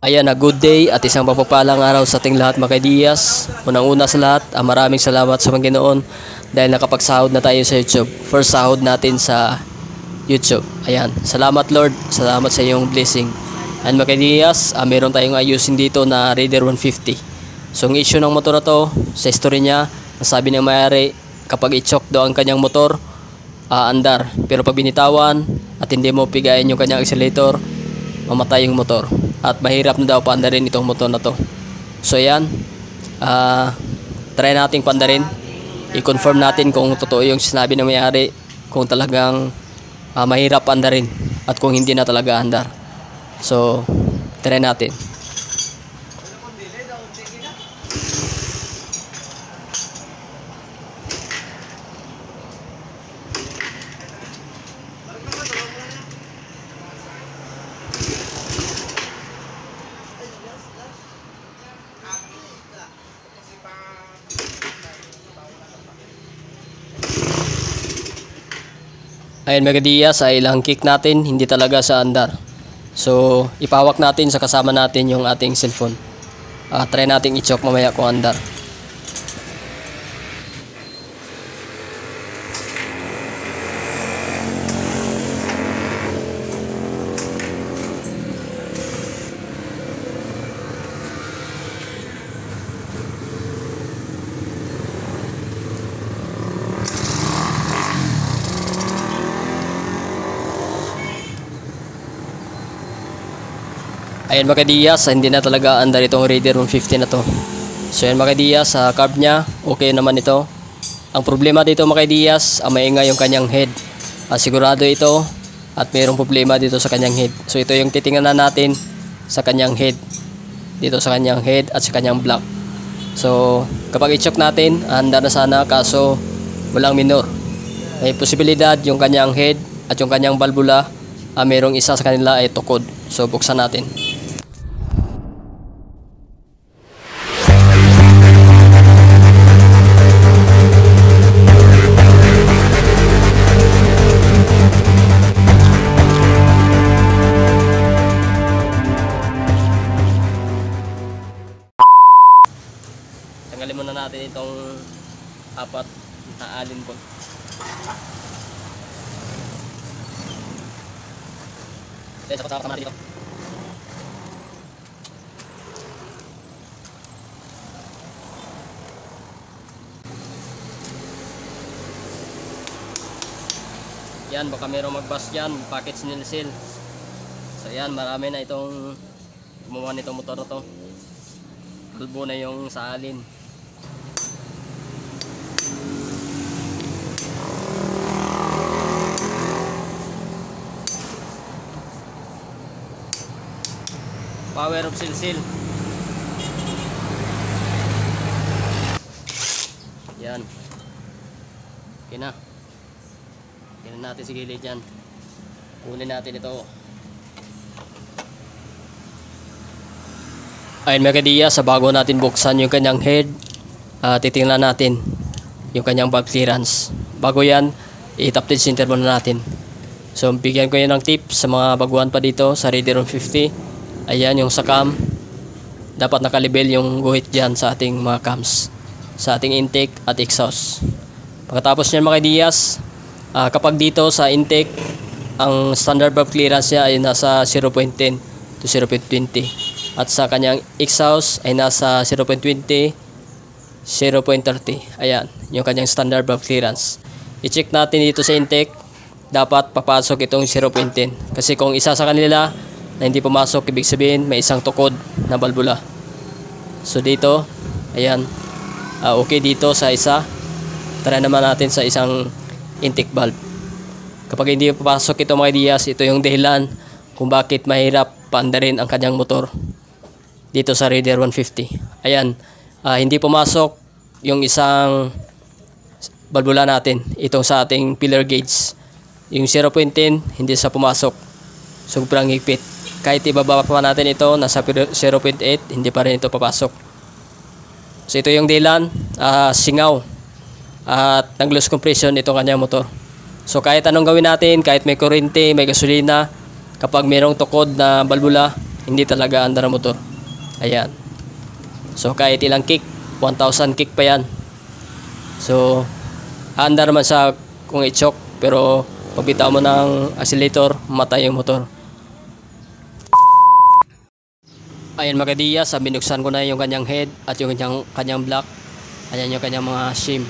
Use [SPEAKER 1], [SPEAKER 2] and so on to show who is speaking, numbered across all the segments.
[SPEAKER 1] Ayan na, good day at isang papapalang araw sa ating lahat mga kaidiyas. Unang-una sa lahat, maraming salamat sa Panginoon dahil nakapagsahod na tayo sa YouTube. First sahod natin sa YouTube. Ayan, salamat Lord, salamat sa iyong blessing. And mga kaidiyas, meron tayong ayusin dito na Raider 150. So ang issue ng motor na to, sa history niya, sabi ng mayari, kapag i-choke daw ang kanyang motor, andar. Pero pag binitawan at hindi mo pigayin yung kanyang accelerator, mamatay yung motor. At mahirap na daw paandarin itong motor na to. So yan, try nating paandarin. I-confirm natin kung totoo yung sinabi ng may-ari, kung talagang mahirap paandarin at kung hindi na talaga andar. So try natin. Ayan mga diyas, ay ilang kick natin, hindi talaga sa andar. So ipawak natin sa kasama natin yung ating cellphone. Try natin i-choke mamaya kung andar. Ayan mga diyas, hindi na talaga andar itong Raider 150 na to. So ayan mga diyas, sa carb nya, okay naman ito. Ang problema dito mga diyas, maingay yung kanyang head. Sigurado ito at mayroong problema dito sa kanyang head. So ito yung titingnan natin sa kanyang head. Dito sa kanyang head at sa kanyang block. So kapag i-choke natin, andar na sana kaso walang minor. May posibilidad yung kanyang head at yung kanyang valvula, mayroong isa sa kanila ay tukod. So buksan natin. Tanggalin muna natin itong apat na alin bolt. Then sakot-sakot naman dito. Yan, baka mayroong magbas dyan, package nilsil. So yan, marami na itong gumawa nitong motor na to. Kalbo na yung sa alin. Power of silsil. Yan. Okay na. Tingnan natin sa gilid yan. Kunin natin ito. Ayun mga diyas, sa bago natin buksan yung kanyang head, titingnan natin yung kanyang valve clearance. Bago yan, i-top dead center muna natin. So bigyan ko yun ng tip sa mga baguhan pa dito sa Raider 150. Ayan yung sa cam, dapat nakalibel yung guhit dyan sa ating mga cams, sa ating intake at exhaust. Pagkatapos nyan mga diyas, kapag dito sa intake, ang standard valve clearance niya ay nasa 0.10 to 0.20 at sa kanyang exhaust ay nasa 0.20, 0.30. Ayan yung kanyang standard valve clearance. I-check natin dito sa intake, dapat papasok itong 0.10 kasi kung isa sa kanila na hindi pumasok, ibig sabihin may isang tukod na valvula. So dito, ayan, okay dito sa isa. Tara naman natin sa isang intake valve. Kapag hindi papasok ito mga diyas, ito yung dahilan kung bakit mahirap paandarin ang kanyang motor dito sa Raider 150. Ayan, hindi pumasok yung isang valvula natin, itong sa ating pillar gauge. Yung 0.10 hindi sa pumasok, sobrang higpit. Kahit ibaba pa natin ito, nasa 0.8, hindi pa rin ito papasok. So ito yung dahilan, singaw at nag-loose compression itong kanyang motor. So kahit anong gawin natin, kahit may kuryente, may gasolina, kapag mayroong tukod na valvula, hindi talaga andar ang motor. Ayan. So kahit ilang kick, 1,000 kick pa yan. So andar man sa kung i-choke, pero pag bitaw mo ng accelerator, matay yung motor. Ayan mga Diyas, binuksan ko na yung kanyang head at yung kanyang block. Ayan yung kanyang mga shim.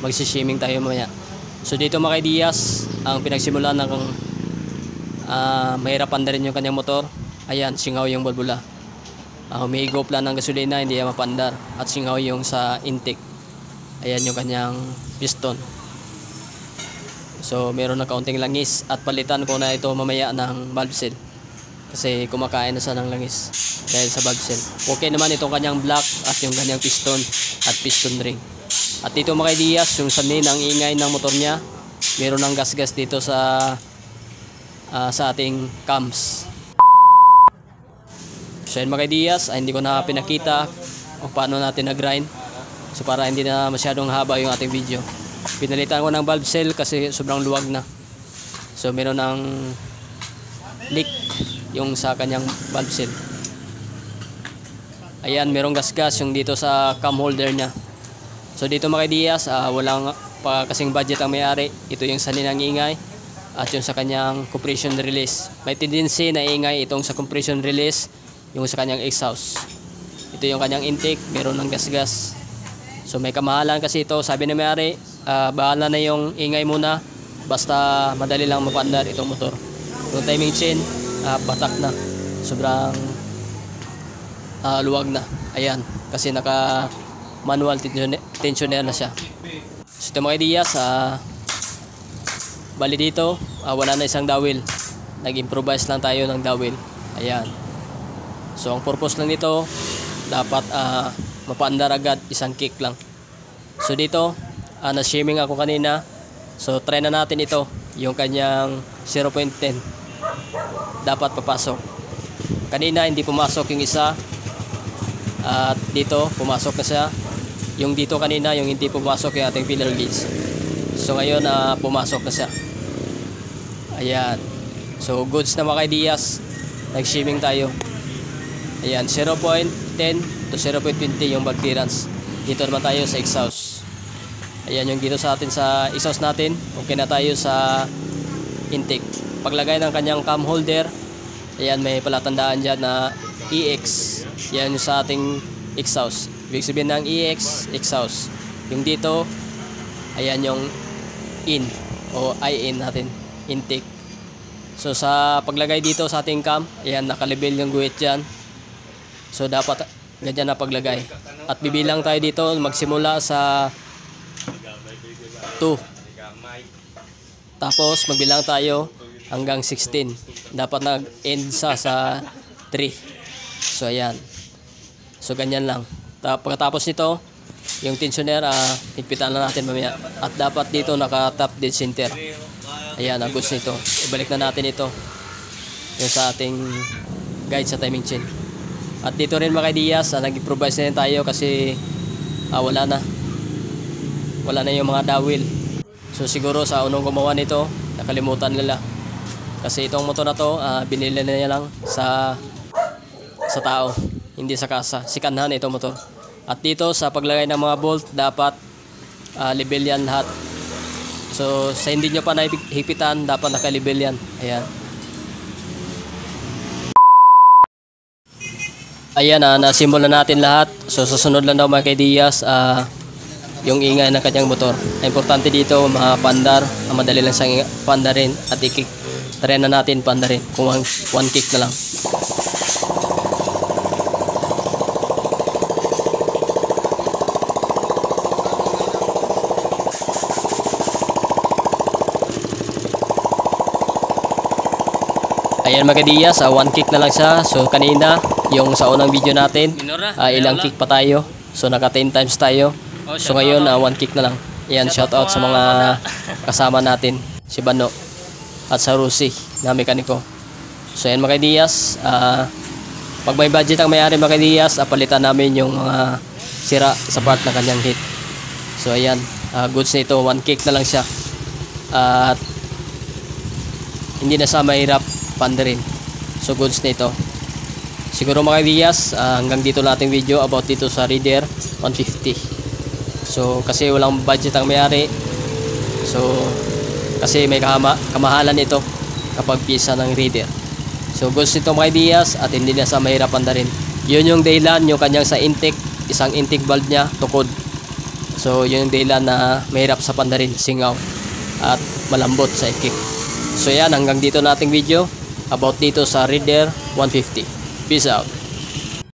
[SPEAKER 1] Magsishiming tayo mamaya. So dito mga Diyas, ang pinagsimulan ng mahirapan na rin yung kanyang motor. Ayan, singaw yung balbula. Humihigop lang ng gasolina, hindi yan mapandar. At singaw yung sa intake. Ayan yung kanyang piston. So meron na kaunting langis at palitan ko na ito mamaya ng valve seal. Kasi kumakain na siya ng langis dahil sa valve seal. Okay naman itong kanyang block at yung kanyang piston at piston ring. At dito mga Diyas, yung sanin ang ingay ng motor niya. Meron ng gas-gas dito sa ating cams. So yun mga Diyas, hindi ko na pinakita kung paano natin na-grind. So para hindi na masyadong haba yung ating video. Pinalitan ko ng valve seal kasi sobrang luwag na. So meron ng leak yung sa kanyang valve seal. Ayan, merong gas-gas yung dito sa cam holder niya. So dito mga Diyas, walang pa kasing budget ang may-ari. Ito yung sanin ng ingay at yung sa kanyang compression release. May tendency na ingay itong sa compression release, yung sa kanyang exhaust. Ito yung kanyang intake, meron ng gas-gas. So may kamahalan kasi ito, sabi ng may-ari, bahala na yung ingay muna, basta madali lang mapandar itong motor. Yung timing chain, batak na, sobrang luwag na. Ayan, kasi naka manual tensioner na siya. So ito mga Diyas, bali dito wala na isang dowel, nag-improvise lang tayo ng dowel. Ayan, so ang purpose lang nito, dapat mapaandar agad, isang kick lang. So dito na-shimming ako kanina, so try na natin ito, yung kanyang 0.10 dapat papasok. Kanina hindi pumasok yung isa, at dito pumasok na siya. Yung dito kanina, yung hindi pumasok yung ating filler gauge. So ngayon pumasok na siya. Ayan, so goods na mga Diyas, nag-shimming tayo. Ayan, 0.10 to 0.20 yung bag clearance. Dito naman tayo sa exhaust. Ayan yung dito sa atin sa exhaust natin. Okay na tayo sa intake. Paglagay ng kanyang cam holder, ayan, may palatandaan dyan na EX. Yan yung sa ating exhaust. Ibig sabihin ng EX, exhaust. Yung dito, ayan yung in o IN natin, intake. So sa paglagay dito sa ating cam, ayan, nakalabel yung guhit dyan. So dapat ganyan na paglagay. At bibilang tayo dito, magsimula sa 2. Tapos magbilang tayo hanggang 16. Dapat nag-end sa 3. So ayan. So ganyan lang. Pagkatapos nito, yung tensioner, higpitan na natin mamaya. At dapat dito naka-top dead center. Ayan, ang goods nito. Ibalik na natin ito. Yung sa ating guide sa timing chain. At dito rin mga Diyas, nag-improvise na rin tayo kasi wala na. Wala na yung mga dowel. So siguro sa unang gumawa nito, nakalimutan nila. Kasi itong motor na to, binili na niya lang sa tao, hindi sa kasa. Sikanhan itong motor. At dito sa paglagay ng mga bolt, dapat level yan lahat. So sa hindi nyo pa nahipitan, dapat nakalibel yan. Ayan. Ayan, nasimbol na natin lahat. So susunod lang daw mga Diyas, yung ingay ng kanyang motor. Importante dito, mapandar, madali lang siyang pandarin at i-kick. Try na natin pandarin kung one kick na lang. Ayan mga Diyas, one kick na lang siya. So kanina, yung sa unang video natin, ilang kick pa tayo. So naka 10 times tayo. So ngayon, one kick na lang. Ayan, shout out sa mga kasama natin, si Bano at sa Rusi na mekaniko. So ayan mga Diyas, pag may budget ang may-ari mga Diyas, palitan namin yung mga sira sa part ng kanyang hit. So ayan, goods nito, one kick na lang siya. At hindi na sa mahirap pandarin. So goods nito. Siguro mga kaibigas, hanggang dito nating video about dito sa Reader 150. So kasi walang budget ang may-ari. So kasi may kamahalan ito kapag pisa ng Reader. So gusto ito mga kaibigas at hindi na sa mahirapan na rin. Yun yung dahilan yung kanyang sa intake, isang intake valve niya tukod. So yun yung dahilan na mahirap sa pandarin, singaw at malambot sa ikip. So yan, hanggang dito nating video about dito sa Reader 150. Peace out.